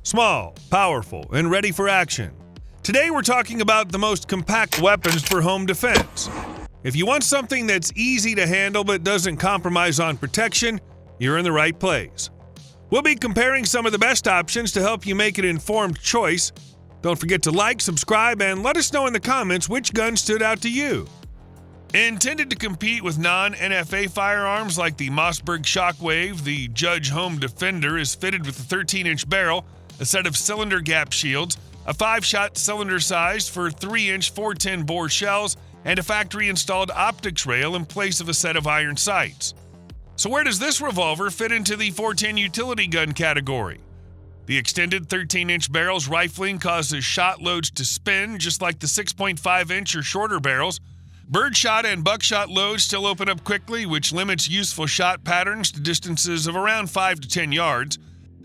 Small, powerful, and ready for action. Today we're talking about the most compact weapons for home defense. If you want something that's easy to handle but doesn't compromise on protection, you're in the right place. We'll be comparing some of the best options to help you make an informed choice. Don't forget to like, subscribe, and let us know in the comments which gun stood out to you. Intended to compete with non-NFA firearms like the Mossberg Shockwave, the Judge Home Defender is fitted with a 13-inch barrel, a set of cylinder gap shields, a 5-shot cylinder size for 3-inch 410 bore shells, and a factory-installed optics rail in place of a set of iron sights. So where does this revolver fit into the 410 utility gun category? The extended 13-inch barrel's rifling causes shot loads to spin just like the 6.5-inch or shorter barrels. Birdshot and buckshot loads still open up quickly, which limits useful shot patterns to distances of around 5 to 10 yards.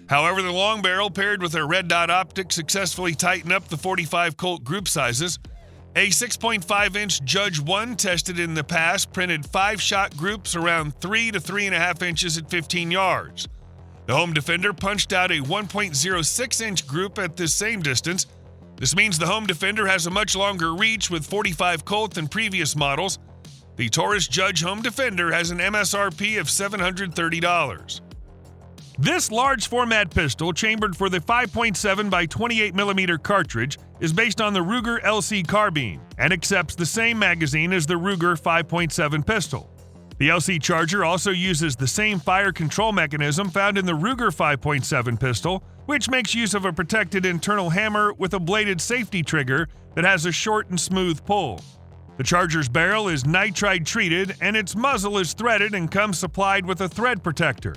However, the long barrel paired with a red dot optic successfully tighten up the 45 Colt group sizes. A 6.5-inch Judge 1 tested in the past printed 5-shot groups around 3 to 3.5 inches at 15 yards. The Home Defender punched out a 1.06-inch group at this same distance. This means the Home Defender has a much longer reach with 45 Colt than previous models. The Taurus Judge Home Defender has an MSRP of $730. This large format pistol, chambered for the 5.7 by 28mm cartridge, is based on the Ruger LC carbine and accepts the same magazine as the Ruger 5.7 pistol. The LC Charger also uses the same fire control mechanism found in the Ruger 5.7 pistol, which makes use of a protected internal hammer with a bladed safety trigger that has a short and smooth pull. The Charger's barrel is nitride treated and its muzzle is threaded and comes supplied with a thread protector.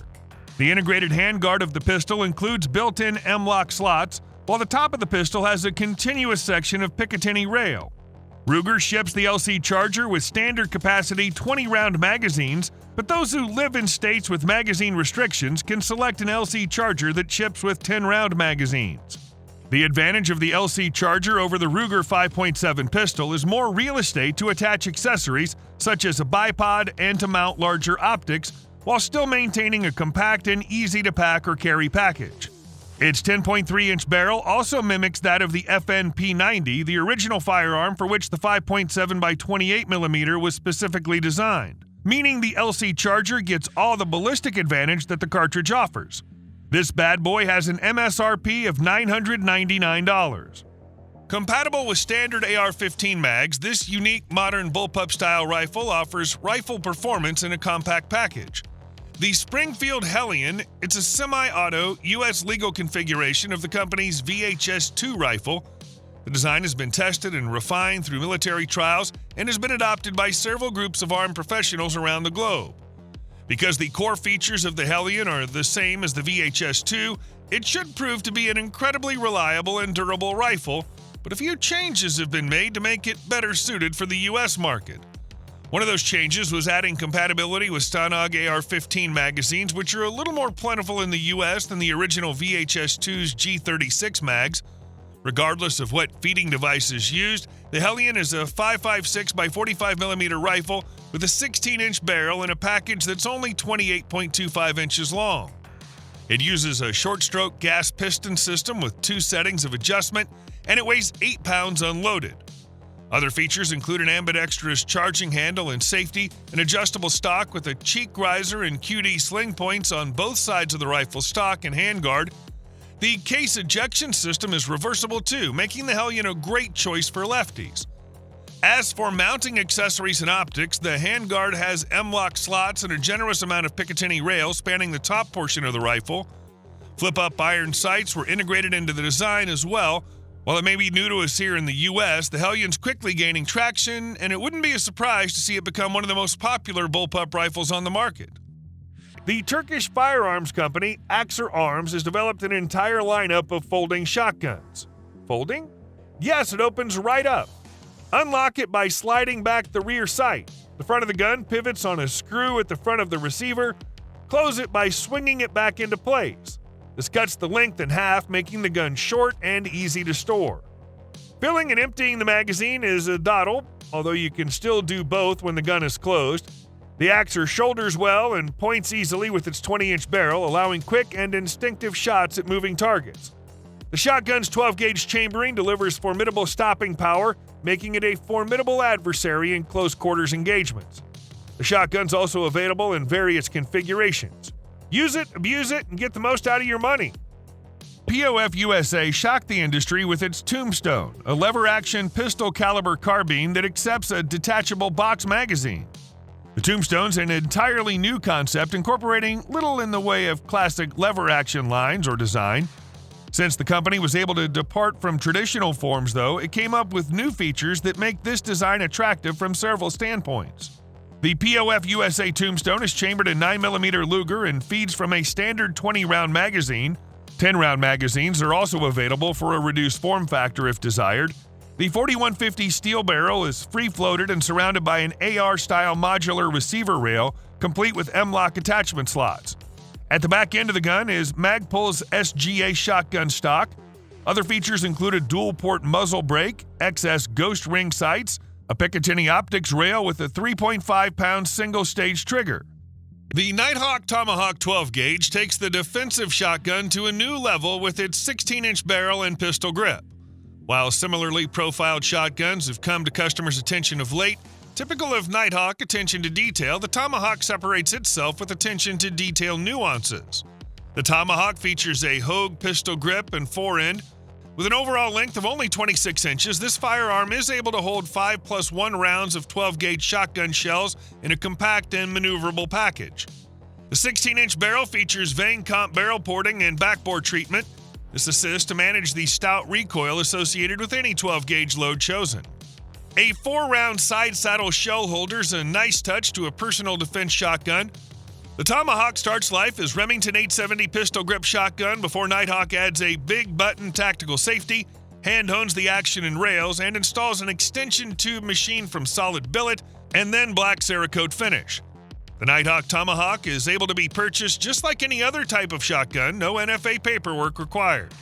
The integrated handguard of the pistol includes built-in M-lock slots, while the top of the pistol has a continuous section of Picatinny rail. Ruger ships the LC Charger with standard capacity 20-round magazines, but those who live in states with magazine restrictions can select an LC Charger that ships with 10-round magazines. The advantage of the LC Charger over the Ruger 5.7 pistol is more real estate to attach accessories such as a bipod and to mount larger optics, while still maintaining a compact and easy-to-pack or carry package. Its 10.3-inch barrel also mimics that of the FN-P90, the original firearm for which the 5.7 by 28mm was specifically designed, meaning the LC Charger gets all the ballistic advantage that the cartridge offers. This bad boy has an MSRP of $999. Compatible with standard AR-15 mags, this unique modern bullpup-style rifle offers rifle performance in a compact package. The Springfield Helien, it's a semi-auto, U.S. legal configuration of the company's VHS-2 rifle. The design has been tested and refined through military trials and has been adopted by several groups of armed professionals around the globe. Because the core features of the Helien are the same as the VHS-2, it should prove to be an incredibly reliable and durable rifle, but a few changes have been made to make it better suited for the U.S. market. One of those changes was adding compatibility with Stanog AR-15 magazines, which are a little more plentiful in the U.S. than the original VHS-2's G36 mags. Regardless of what feeding device is used, the Helien is a 5.56 by 45mm rifle with a 16-inch barrel and a package that's only 28.25 inches long. It uses a short-stroke gas piston system with 2 settings of adjustment, and it weighs 8 pounds unloaded. Other features include an ambidextrous charging handle and safety, an adjustable stock with a cheek riser and QD sling points on both sides of the rifle stock and handguard. The case ejection system is reversible too, making the Helien a great choice for lefties. As for mounting accessories and optics, the handguard has M-lock slots and a generous amount of Picatinny rail spanning the top portion of the rifle. Flip-up iron sights were integrated into the design as well. While it may be new to us here in the U.S., the Helien's quickly gaining traction, and it wouldn't be a surprise to see it become one of the most popular bullpup rifles on the market. The Turkish firearms company Axer Arms has developed an entire lineup of folding shotguns. Folding? Yes, it opens right up. Unlock it by sliding back the rear sight. The front of the gun pivots on a screw at the front of the receiver. Close it by swinging it back into place. This cuts the length in half, making the gun short and easy to store. Filling and emptying the magazine is a dawdle, although you can still do both when the gun is closed. The Axer shoulders well and points easily with its 20-inch barrel, allowing quick and instinctive shots at moving targets. The shotgun's 12-gauge chambering delivers formidable stopping power, making it a formidable adversary in close-quarters engagements. The shotgun's also available in various configurations. Use it, abuse it, and get the most out of your money. POF USA shocked the industry with its Tombstone, a lever-action pistol-caliber carbine that accepts a detachable box magazine. The Tombstone's an entirely new concept incorporating little in the way of classic lever-action lines or design. Since the company was able to depart from traditional forms, though, it came up with new features that make this design attractive from several standpoints. The POF USA Tombstone is chambered in 9mm Luger and feeds from a standard 20-round magazine. 10-round magazines are also available for a reduced form factor if desired. The 4150 steel barrel is free-floated and surrounded by an AR-style modular receiver rail, complete with M-lock attachment slots. At the back end of the gun is Magpul's SGA shotgun stock. Other features include a dual-port muzzle brake, XS ghost ring sights, a Picatinny optics rail with a 3.5-pound single-stage trigger. The Nighthawk Tomahawk 12-gauge takes the defensive shotgun to a new level with its 16-inch barrel and pistol grip. While similarly profiled shotguns have come to customers' attention of late, typical of Nighthawk attention to detail, the Tomahawk separates itself with attention to detail nuances. The Tomahawk features a Hogue pistol grip and forend. With an overall length of only 26 inches, this firearm is able to hold 5+1 rounds of 12-gauge shotgun shells in a compact and maneuverable package. The 16-inch barrel features vane comp barrel porting and backbore treatment. This assists to manage the stout recoil associated with any 12-gauge load chosen. A 4-round side saddle shell holder is a nice touch to a personal defense shotgun. The Tomahawk starts life as Remington 870 pistol grip shotgun before Nighthawk adds a big button tactical safety, hand hones the action and rails, and installs an extension tube machine from solid billet and then black Cerakote finish. The Nighthawk Tomahawk is able to be purchased just like any other type of shotgun, no NFA paperwork required.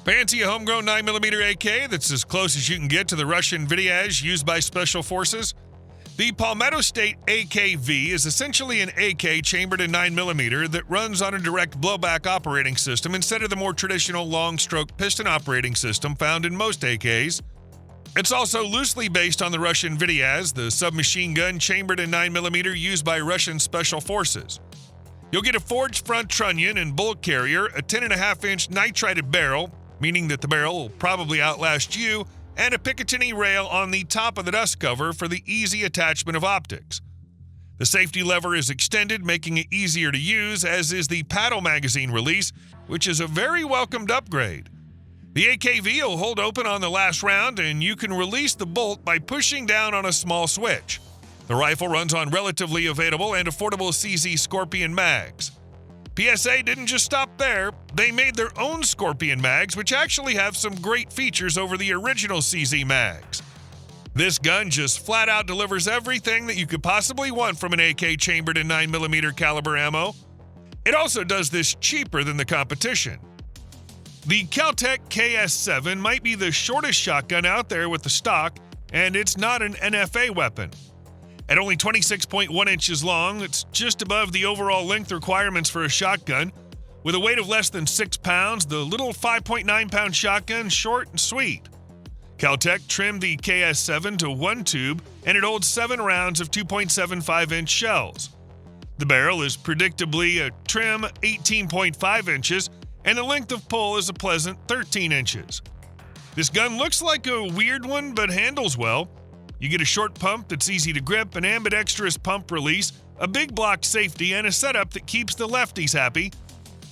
Fancy a homegrown 9mm AK that's as close as you can get to the Russian Vityaz used by Special Forces? The Palmetto State AKV is essentially an AK chambered in 9mm that runs on a direct blowback operating system instead of the more traditional long-stroke piston operating system found in most AKs. It's also loosely based on the Russian Vityaz, the submachine gun chambered in 9mm used by Russian Special Forces. You'll get a forged front trunnion and bolt carrier, a 10.5-inch nitrided barrel, meaning that the barrel will probably outlast you, and a Picatinny rail on the top of the dust cover for the easy attachment of optics. The safety lever is extended, making it easier to use, as is the paddle magazine release, which is a very welcomed upgrade. The AKV will hold open on the last round, and you can release the bolt by pushing down on a small switch. The rifle runs on relatively available and affordable CZ Scorpion mags. PSA didn't just stop there. They made their own Scorpion mags, which actually have some great features over the original CZ mags. This gun just flat out delivers everything that you could possibly want from an AK chambered in 9mm caliber ammo. It also does this cheaper than the competition. The Keltech KS7 might be the shortest shotgun out there with the stock, and it's not an NFA weapon. At only 26.1 inches long, it's just above the overall length requirements for a shotgun. With a weight of less than 6 pounds, the little 5.9-pound shotgun is short and sweet. Keltech trimmed the KS7 to 1 tube, and it holds 7 rounds of 2.75-inch shells. The barrel is predictably a trim 18.5 inches, and the length of pull is a pleasant 13 inches. This gun looks like a weird one, but handles well. You get a short pump that's easy to grip, an ambidextrous pump release, a big block safety, and a setup that keeps the lefties happy.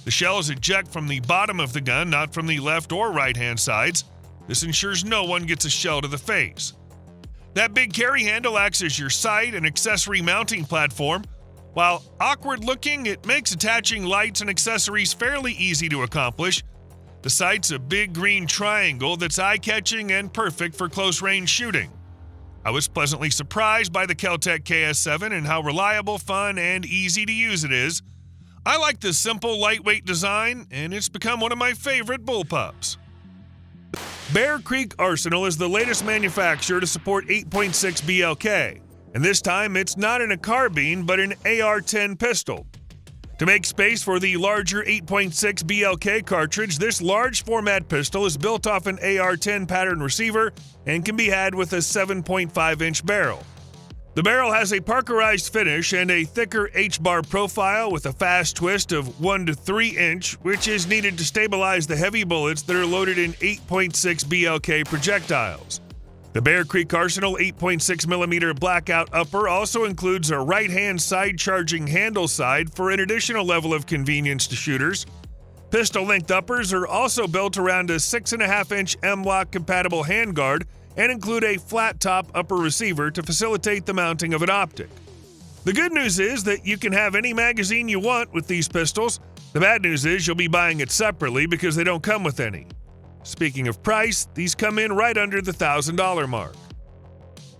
The shells eject from the bottom of the gun, not from the left or right-hand sides. This ensures no one gets a shell to the face. That big carry handle acts as your sight and accessory mounting platform. While awkward-looking, it makes attaching lights and accessories fairly easy to accomplish. The sight's a big green triangle that's eye-catching and perfect for close-range shooting. I was pleasantly surprised by the Keltech KS7 and how reliable, fun, and easy to use it is. I like the simple, lightweight design, and it's become one of my favorite bullpups. Bear Creek Arsenal is the latest manufacturer to support 8.6 BLK, and this time it's not in a carbine but an AR-10 pistol. To make space for the larger 8.6 BLK cartridge, this large format pistol is built off an AR-10 pattern receiver and can be had with a 7.5-inch barrel. The barrel has a Parkerized finish and a thicker H-bar profile with a fast twist of 1 to 3 inch, which is needed to stabilize the heavy bullets that are loaded in 8.6 BLK projectiles. The Bear Creek Arsenal 8.6mm Blackout upper also includes a right-hand side-charging handle side for an additional level of convenience to shooters. Pistol-length uppers are also built around a 6.5-inch M-LOK compatible handguard and include a flat-top upper receiver to facilitate the mounting of an optic. The good news is that you can have any magazine you want with these pistols. The bad news is you'll be buying it separately because they don't come with any. Speaking of price, these come in right under the $1,000 mark.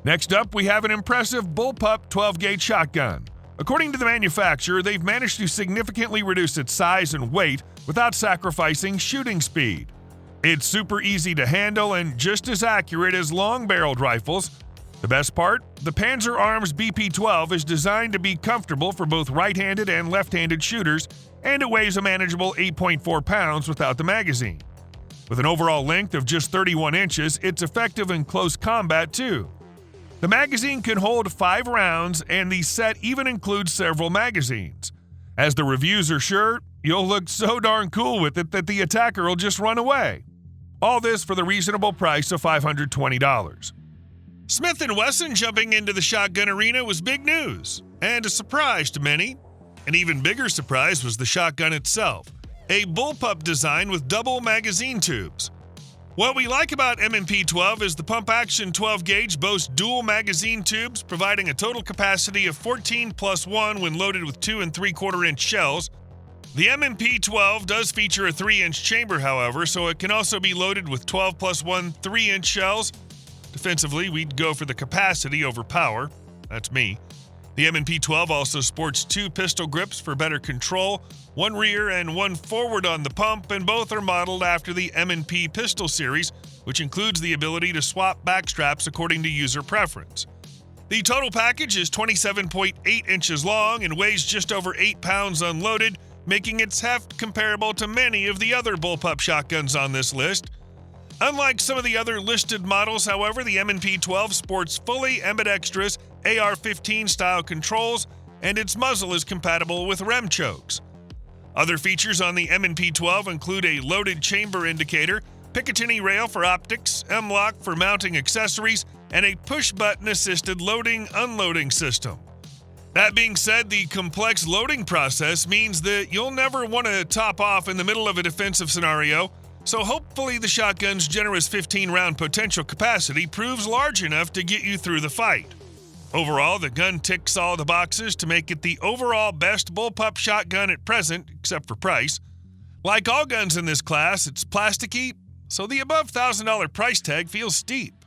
Next up, we have an impressive Bullpup 12-gauge shotgun. According to the manufacturer, they've managed to significantly reduce its size and weight without sacrificing shooting speed. It's super easy to handle and just as accurate as long-barreled rifles. The best part? The Panzer Arms BP-12 is designed to be comfortable for both right-handed and left-handed shooters, and it weighs a manageable 8.4 pounds without the magazine. With an overall length of just 31 inches, it's effective in close combat too. The magazine can hold 5 rounds, and the set even includes several magazines. As the reviews are sure, you'll look so darn cool with it that the attacker will just run away. All this for the reasonable price of $520. Smith & Wesson jumping into the shotgun arena was big news, and a surprise to many. An even bigger surprise was the shotgun itself. A bullpup design with double magazine tubes. What we like about M&P-12 is the pump-action 12-gauge boasts dual magazine tubes, providing a total capacity of 14 plus 1 when loaded with 2 3/4-inch shells. The M&P-12 does feature a 3-inch chamber, however, so it can also be loaded with 12 plus 1 3-inch shells. Defensively, we'd go for the capacity over power. That's me. The M&P-12 also sports 2 pistol grips for better control, 1 rear and 1 forward on the pump, and both are modeled after the M&P pistol series, which includes the ability to swap back straps according to user preference. The total package is 27.8 inches long and weighs just over 8 pounds unloaded, making its heft comparable to many of the other bullpup shotguns on this list. Unlike some of the other listed models, however, the M&P-12 sports fully ambidextrous AR-15 style controls, and its muzzle is compatible with rem chokes. Other features on the M&P-12 include a loaded chamber indicator, Picatinny rail for optics, M-LOK for mounting accessories, and a push-button assisted loading-unloading system. That being said, the complex loading process means that you'll never want to top off in the middle of a defensive scenario, so hopefully the shotgun's generous 15-round potential capacity proves large enough to get you through the fight. Overall, the gun ticks all the boxes to make it the overall best bullpup shotgun at present, except for price. Like all guns in this class, it's plasticky, so the above $1,000 price tag feels steep.